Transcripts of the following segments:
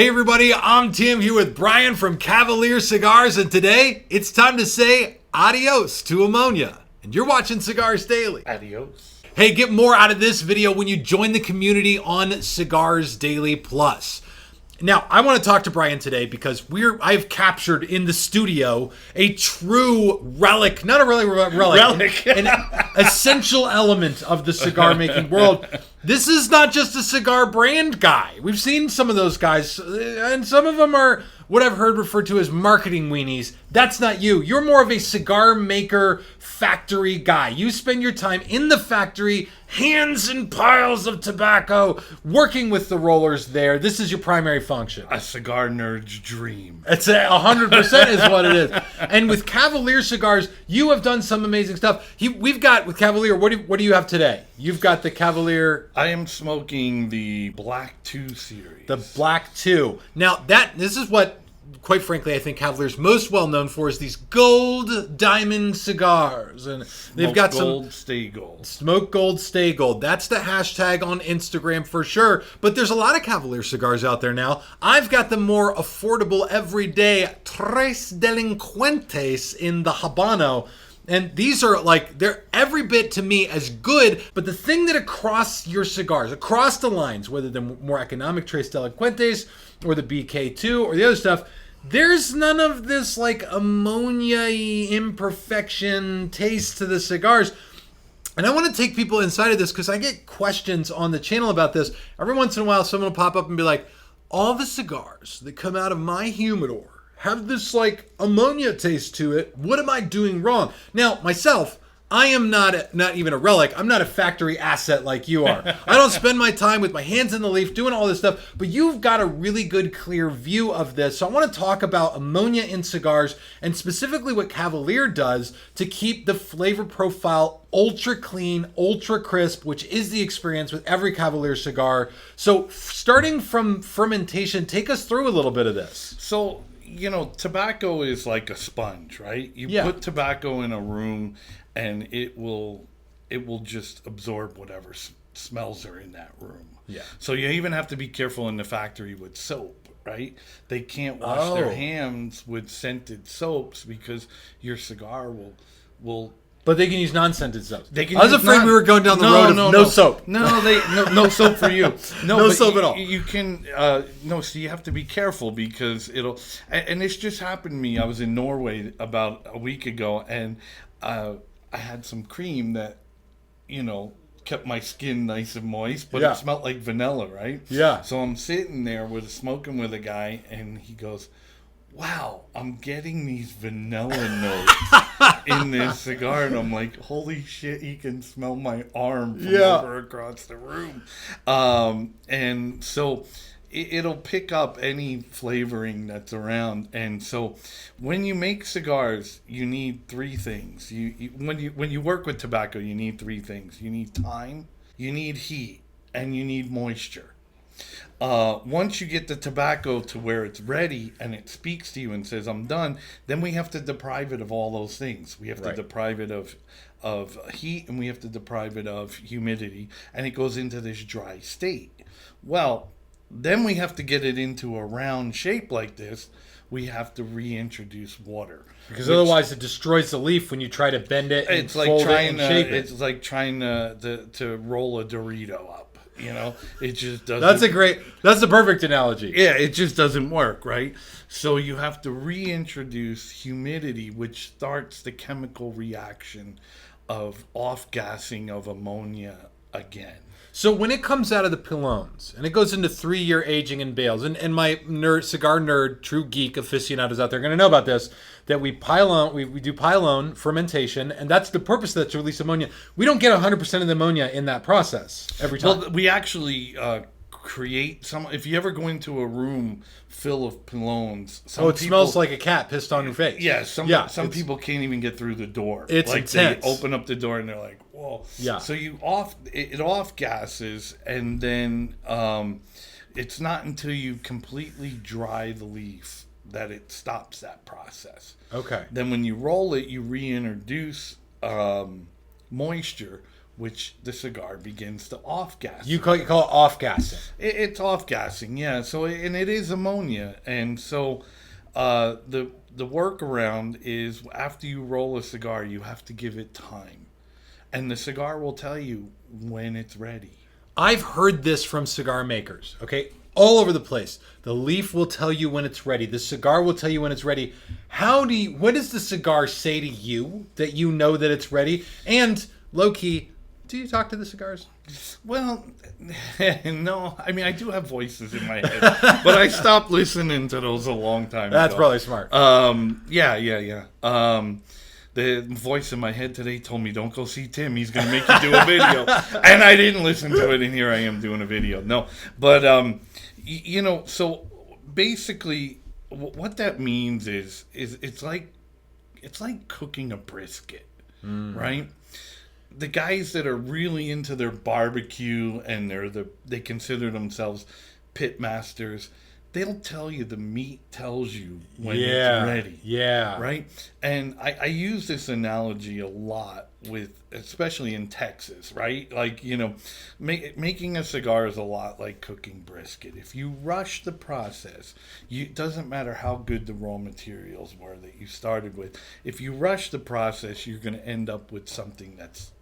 Hey everybody, I'm Tim here with Brian from Cavalier Cigars, and today it's time to say adios to Ammonia. And you're watching Cigars Daily. Adios. Hey, get more out of this video when you join the community on Cigars Daily Plus. Now, I want to talk to Brian today because I've captured in the studio a true relic, not a really relic, an essential element of the cigar making world. This is not just a cigar brand guy. We've seen some of those guys, and some of them are what I've heard referred to as marketing weenies. That's not you. You're more of a cigar maker factory guy. You spend your time in the factory, hands in piles of tobacco, working with the rollers there. This is your primary function. A cigar nerd's dream. It's 100% is what it is. And with Cavalier Cigars, you have done some amazing stuff. We've got, with Cavalier, what do you have today? You've got the Cavalier... I am smoking the Black 2 series. The Black 2. Now, this is what, quite frankly, I think Cavalier's most well known for is these gold diamond cigars. And they've got gold, stay gold. Smoke gold, stay gold. That's the hashtag on Instagram for sure. But there's a lot of Cavalier cigars out there now. I've got the more affordable, everyday Tres Delincuentes in the Habano. And these are they're every bit to me as good, but the thing that across your cigars, across the lines, whether they're more economic Tres Delincuentes or the BK2 or the other stuff, there's none of this ammonia-y imperfection taste to the cigars. And I want to take people inside of this because I get questions on the channel about this. Every once in a while, someone will pop up and be like, all the cigars that come out of my humidor have this ammonia taste to it. What am I doing wrong? Now, myself, I am not even a relic. I'm not a factory asset like you are. I don't spend my time with my hands in the leaf doing all this stuff, but you've got a really good, clear view of this. So I want to talk about ammonia in cigars and specifically what Cavalier does to keep the flavor profile ultra clean, ultra crisp, which is the experience with every Cavalier cigar. So starting from fermentation, take us through a little bit of this. So, tobacco is like a sponge, right? You put tobacco in a room and it will just absorb whatever smells are in that room. Yeah. So you even have to be careful in the factory with soap, right? They can't wash their hands with scented soaps because your cigar will But they can use non-scented soaps. I was afraid we were going down the road of no soap. No soap for you. No soap at all. You can so you have to be careful because it'll. And this just happened to me. I was in Norway about a week ago, and I had some cream that kept my skin nice and moist, but it smelled like vanilla, right? Yeah. So I'm sitting there smoking with a guy, and he goes, wow, I'm getting these vanilla notes in this cigar. And I'm like, holy shit, he can smell my arm from over across the room. And so it'll pick up any flavoring that's around. And so when you make cigars, you need three things. When you work with tobacco, you need three things. You need time, you need heat, and you need moisture. Once you get the tobacco to where it's ready and it speaks to you and says, I'm done, then we have to deprive it of all those things. We have to deprive it of heat, and we have to deprive it of humidity, and it goes into this dry state. Well, then we have to get it into a round shape like this. We have to reintroduce water. Because otherwise it destroys the leaf when you try to bend it and fold it and shape it. It's like trying to roll a Dorito up. It just doesn't. That's the perfect analogy. Yeah, it just doesn't work, right? So you have to reintroduce humidity, which starts the chemical reaction of off-gassing of ammonia again. So when it comes out of the pilones and it goes into 3-year aging in bales, and my cigar nerd, true geek aficionados out there are going to know about this, that we do pilone fermentation, and that's the purpose of that, to release ammonia. We don't get 100% of the ammonia in that process every time. Well, we actually create some. If you ever go into a room full of pilones, smells like a cat pissed on your face. Yeah, some people can't even get through the door. It's intense. They open up the door and they're like, whoa. Yeah. So it off gases, and then it's not until you completely dry the leaf that it stops that process. Okay. Then when you roll it, you reintroduce moisture, which the cigar begins to off-gas. You call it off-gassing. It's off-gassing, yeah. So, and it is ammonia. And so the workaround is after you roll a cigar, you have to give it time. And the cigar will tell you when it's ready. I've heard this from cigar makers, okay? All over the place. The leaf will tell you when it's ready. The cigar will tell you when it's ready. What does the cigar say to you that you know that it's ready? And low-key, do you talk to the cigars? Well, no. I mean, I do have voices in my head, but I stopped listening to those a long time ago. That's probably smart. Yeah. The voice in my head today told me, don't go see Tim. He's going to make you do a video. And I didn't listen to it, and here I am doing a video. No. But, so basically what that means is it's like cooking a brisket, right? The guys that are really into their barbecue and they consider themselves pit masters, they'll tell you the meat tells you when it's ready. Yeah. Right? And I use this analogy a lot especially in Texas, right? Like, making a cigar is a lot like cooking brisket. If you rush the process, it doesn't matter how good the raw materials were that you started with. If you rush the process, you're going to end up with something that's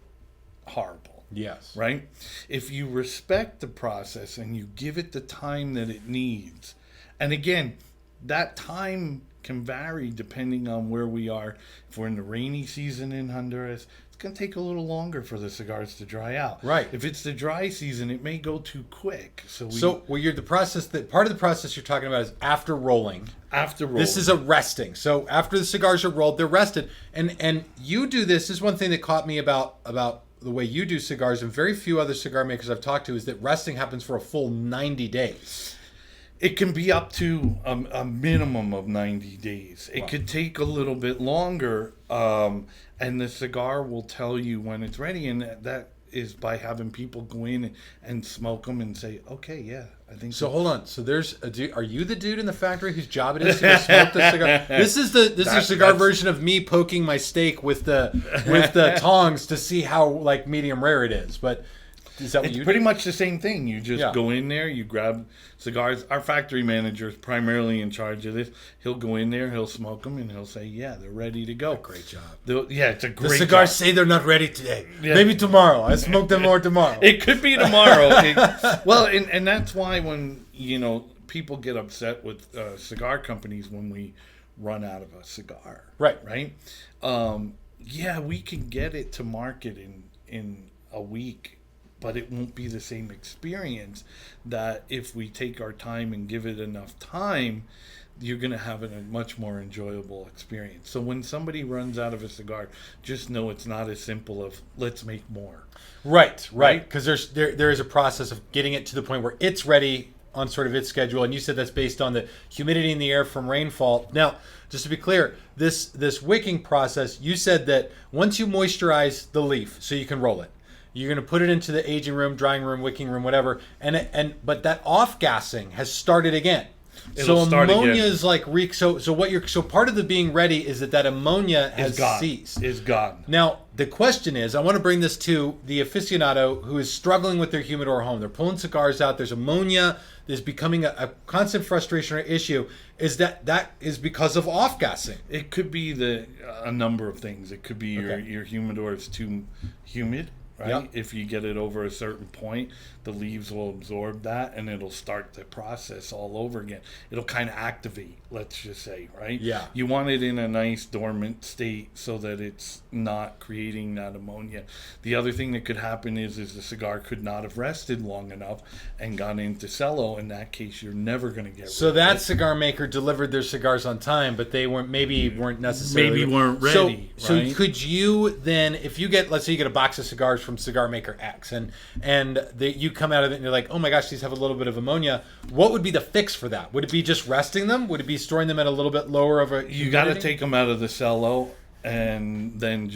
horrible. Yes. Right? If you respect the process and you give it the time that it needs, and again, that time can vary depending on where we are. If we're in the rainy season in Honduras, it's going to take a little longer for the cigars to dry out. Right. If it's the dry season, it may go too quick. Part of the process you're talking about is after rolling. After rolling. This is a resting. So after the cigars are rolled, they're rested. And you do this. This is one thing that caught me about the way you do cigars, and very few other cigar makers I've talked to, is that resting happens for a full 90 days. It can be up to a minimum of 90 days. It could take a little bit longer, and the cigar will tell you when it's ready, and that is by having people go in and smoke them and say, okay, yeah, I think so. Hold on. So there's a dude. Are you the dude in the factory whose job it is to go smoke the cigar? This is a cigar version of me poking my steak with the tongs to see how like medium rare it is, but. Is that what it's pretty much the same thing. You just go in there, you grab cigars. Our factory manager is primarily in charge of this. He'll go in there, he'll smoke them, and he'll say, yeah, they're ready to go. Great job. It's a great job. The cigars say they're not ready today. Yeah. Maybe tomorrow. I smoke them more tomorrow. It could be tomorrow. And that's why when, people get upset with cigar companies when we run out of a cigar. Right. Right? We can get it to market in a week. But it won't be the same experience that if we take our time and give it enough time, you're going to have a much more enjoyable experience. So when somebody runs out of a cigar, just know it's not as simple of let's make more. Right. Because there is a process of getting it to the point where it's ready on sort of its schedule. And you said that's based on the humidity in the air from rainfall. Now, just to be clear, this wicking process, you said that once you moisturize the leaf so you can roll it, you're going to put it into the aging room, drying room, wicking room, whatever, but that off gassing has started again. So ammonia is like so part of the being ready is that ammonia has ceased. Is gone. Now the question is, I want to bring this to the aficionado who is struggling with their humidor home. They're pulling cigars out. There's ammonia. There's becoming a constant frustration or issue. Is that is because of off gassing? It could be a number of things. It could be your humidor is too humid. Right? Yep. If you get it over a certain point, the leaves will absorb that and it'll start the process all over again. It'll kind of activate, let's just say, right? Yeah. You want it in a nice dormant state so that it's not creating that ammonia. The other thing that could happen is the cigar could not have rested long enough and gone into cello. In that case, you're never going to get so that it. Cigar maker delivered their cigars on time, but they weren't necessarily ready. So could you then, if you get, let's say you get a box of cigars from cigar maker X and you come out of it and you're like, oh my gosh, these have a little bit of ammonia, what would be the fix for that? Would it be just resting them? Would it be storing them at a little bit lower of a humidity? You got to take them out of the cello and then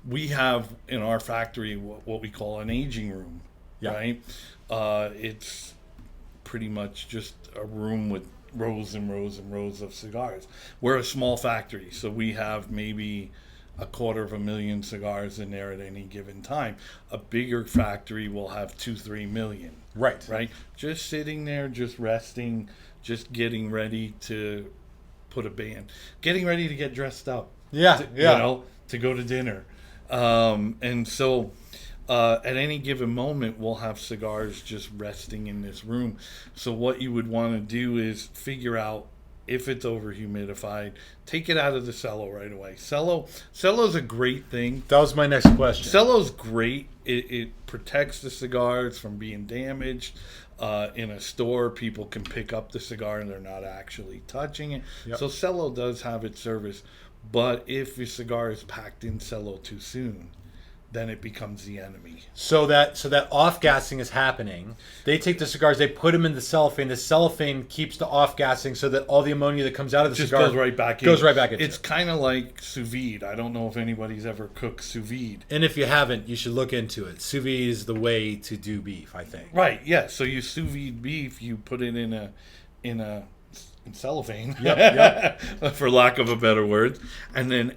we have in our factory what we call an aging room, right? It's pretty much just a room with rows and rows and rows of cigars. We're a small factory, so we have maybe 250,000 cigars in there at any given time. A bigger factory will have 2-3 million. Right. Just sitting there, just resting, just getting ready to put a band, getting ready to get dressed up. Yeah. To go to dinner. And so at any given moment, we'll have cigars just resting in this room. So what you would want to do is figure out if it's over humidified, take it out of the cello right away. Cello's a great thing. That was my next question. Cello's great. It protects the cigars from being damaged. In a store, people can pick up the cigar and they're not actually touching it. Yep. So cello does have its service. But if your cigar is packed in cello too soon, then it becomes the enemy. So that off-gassing is happening. They take the cigars, they put them in the cellophane. The cellophane keeps the off-gassing so that all the ammonia that comes out of the Just cigar goes right back in. Goes right back in. It's kind of like sous vide. I don't know if anybody's ever cooked sous vide. And if you haven't, you should look into it. Sous vide is the way to do beef, I think. Right, yeah. So you sous vide beef, you put it in cellophane, Yep. for lack of a better word, and then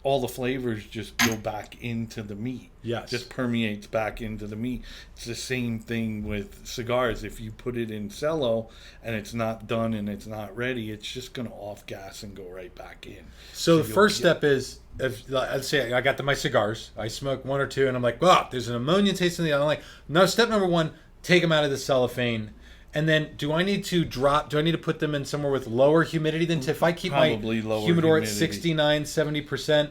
all the flavors just go back into the meat. Yes. Just permeates back into the meat. It's the same thing with cigars. If you put it in cello and it's not done and it's not ready, it's just going to off gas and go right back in. So the first step is, if let's say I got my cigars, I smoke one or two, and I'm like, wow, there's an ammonia taste in the other. I'm like, no, step number one, take them out of the cellophane. And then, do I need to put them in somewhere with lower humidity than if I keep Probably my lower humidor at humidity. 69, 70%?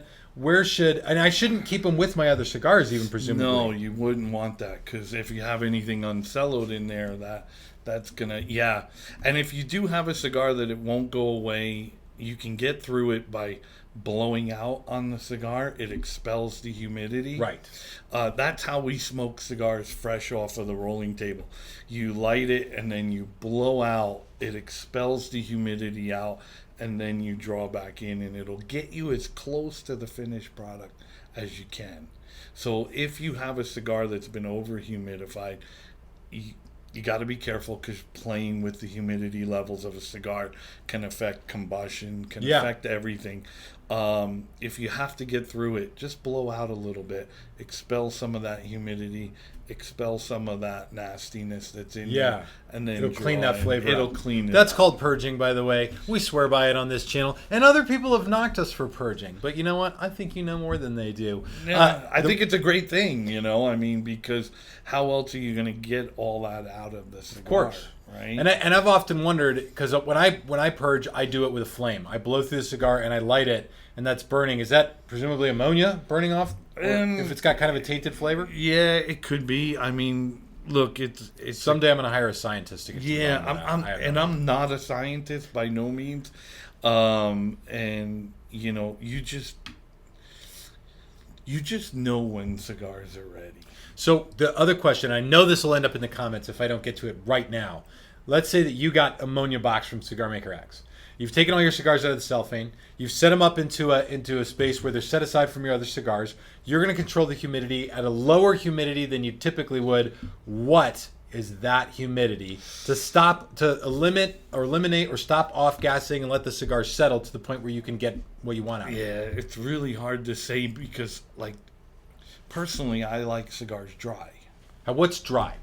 And I shouldn't keep them with my other cigars, even presumably. No, you wouldn't want that, because if you have anything uncellowed in there, that's gonna, yeah. And if you do have a cigar that it won't go away, you can get through it by blowing out on the cigar. It expels the humidity. Right. That's how we smoke cigars fresh off of the rolling table. You light it and then you blow out. It expels the humidity out, and then you draw back in, and it'll get you as close to the finished product as you can. So if you have a cigar that's been over humidified, you got to be careful, because playing with the humidity levels of a cigar can affect combustion, can affect everything. If you have to get through it, just blow out a little bit, expel some of that humidity, expel some of that nastiness that's in there, and then it'll clean that flavor. It'll out. clean it. That's out. called purging, by the way. We swear by it on this channel, and other people have knocked us for purging. But you know what? I think you know more than they do. Yeah, I think it's a great thing, I mean, because how else are you going to get all that out of the cigar? Of course. Right? And I've often wondered, because when I purge, I do it with a flame. I blow through the cigar and I light it, and that's burning. Is that presumably ammonia burning off? If it's got kind of a tainted flavor? Yeah, it could be. I mean, look, it's someday I'm going to hire a scientist to get to yeah. I'm know. not a scientist by no means, and you just know when cigars are ready. So the other question, I know this will end up in the comments if I don't get to it right now. Let's say that you got ammonia box from Cigar Maker X. You've taken all your cigars out of the cellophane. You've set them up into a space where they're set aside from your other cigars. You're going to control the humidity at a lower humidity than you typically would. What is that humidity to eliminate or stop off gassing and let the cigar settle to the point where you can get what you want out of it? Yeah, it's really hard to say, because, personally, I like cigars dry. What's dry?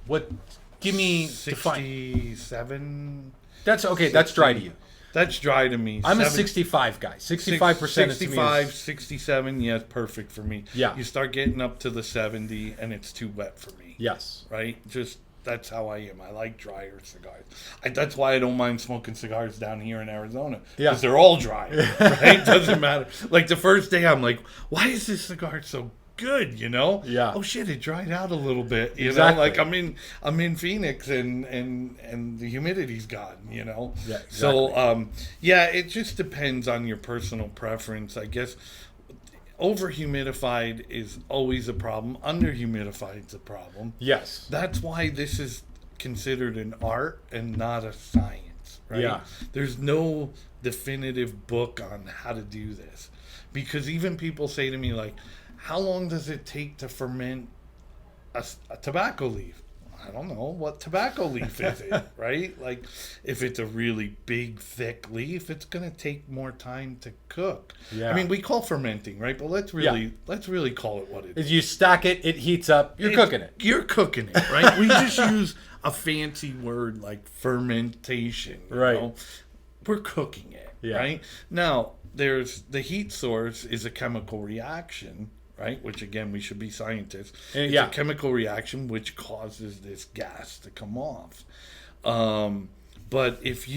Give me 67. That's okay. 60, that's dry to you. That's dry to me. I'm a 65 guy. 65%. 65, 67. Yeah, it's perfect for me. Yeah. You start getting up to the 70, and it's too wet for me. Yes. Right. That's how I am. I like drier cigars. That's why I don't mind smoking cigars down here in Arizona. Yeah. Because they're all dry. Right. Doesn't matter. Like the first day, I'm like, why is this cigar so good? Yeah. Oh shit, it dried out a little bit. Exactly. Like I'm in Phoenix and the humidity's gone. Yeah. Exactly. So it just depends on your personal preference, I guess. Over humidified is always a problem. Under humidified is a problem. Yes. That's why this is considered an art and not a science, right? Yeah. There's no definitive book on how to do this, because even people say to me, like, how long does it take to ferment a tobacco leaf? I don't know, what tobacco leaf is it, right? Like, if it's a really big, thick leaf, it's going to take more time to cook. Yeah. I mean, we call fermenting, right? But let's really call it what it is. As you stack it, it heats up. You're cooking it. You're cooking it, right? We just use a fancy word like fermentation. You know? We're cooking it, right? Now, there's the heat source is a chemical reaction, right? Which, again, we should be scientists. It's a chemical reaction which causes this gas to come off. But if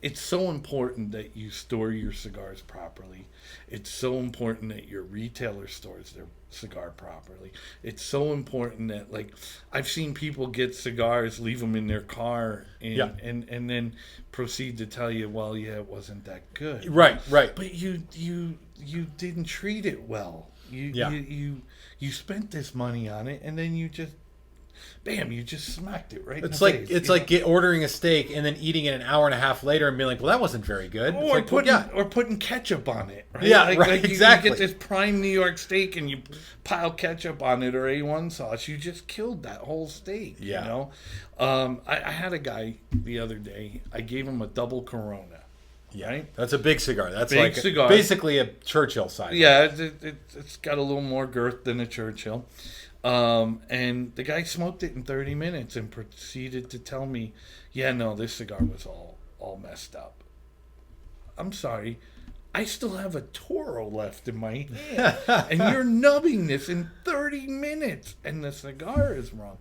it's so important that you store your cigars properly. It's so important that your retailer stores their cigar properly. It's so important that, like, I've seen people get cigars, leave them in their car, and then proceed to tell you, well, yeah, it wasn't that good. Right. But you didn't treat it well. You spent this money on it, and then you just you just smacked it right. It's like ordering a steak and then eating it an hour and a half later and being like, well, that wasn't very good. Or putting ketchup on it. Right? Yeah, right. Exactly. You get this prime New York steak and you pile ketchup on it or A1 sauce. You just killed that whole steak. Yeah. You know, I had a guy the other day. I gave him a double Corona. Yeah, right? That's a big cigar. That's big cigar. Basically a Churchill size. Yeah, it's got a little more girth than a Churchill. And the guy smoked it in 30 minutes and proceeded to tell me, yeah, no, this cigar was all messed up. I'm sorry. I still have a Toro left in my hand. And you're nubbing this in 30 minutes. And the cigar is wrong.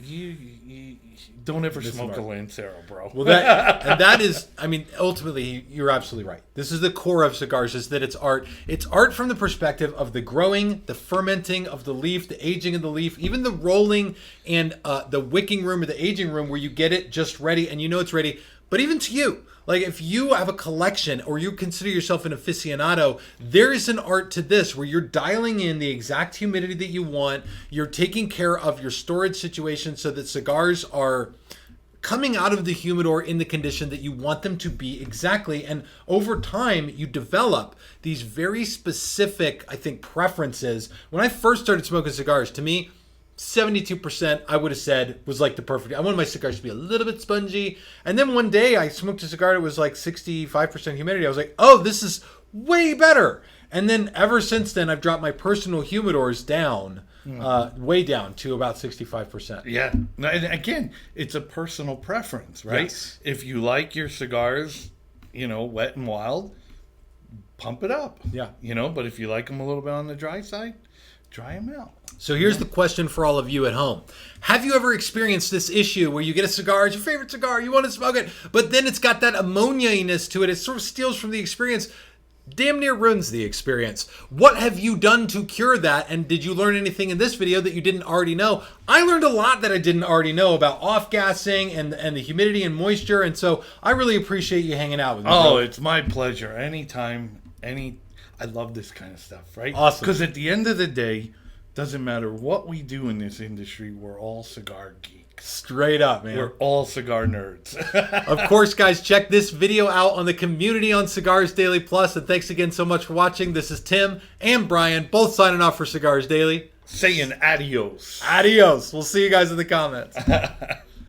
You don't ever smoke a Lancero, bro. Well, that is, I mean, ultimately, you're absolutely right. This is the core of cigars, is that it's art. It's art from the perspective of the growing, the fermenting of the leaf, the aging of the leaf, even the rolling and the wicking room or the aging room where you get it just ready and you know it's ready. But even to you, like if you have a collection or you consider yourself an aficionado, there is an art to this where you're dialing in the exact humidity that you want. You're taking care of your storage situation so that cigars are coming out of the humidor in the condition that you want them to be exactly. And over time, you develop these very specific, I think, preferences. When I first started smoking cigars, to me, 72% I would have said was like the perfect. I wanted my cigars to be a little bit spongy. And then one day I smoked a cigar that was like 65% humidity. I was like, oh, this is way better. And then ever since then, I've dropped my personal humidors down, way down to about 65%. Yeah. And again, it's a personal preference, right? Yes. If you like your cigars, wet and wild, pump it up. Yeah. But if you like them a little bit on the dry side, dry them out. So here's the question for all of you at home. Have you ever experienced this issue where you get a cigar, it's your favorite cigar, you want to smoke it, but then it's got that ammonia-ness to it, it sort of steals from the experience, damn near ruins the experience. What have you done to cure that, and did you learn anything in this video that you didn't already know? I learned a lot that I didn't already know about off-gassing and the humidity and moisture, and so I really appreciate you hanging out with me. Oh, it's my pleasure. Anytime, I love this kind of stuff, right? Awesome. Because at the end of the day, doesn't matter what we do in this industry, we're all cigar geeks. Straight up, man. We're all cigar nerds. Of course, guys, check this video out on the community on Cigars Daily Plus. And thanks again so much for watching. This is Tim and Brian, both signing off for Cigars Daily. Saying adios. Adios. We'll see you guys in the comments.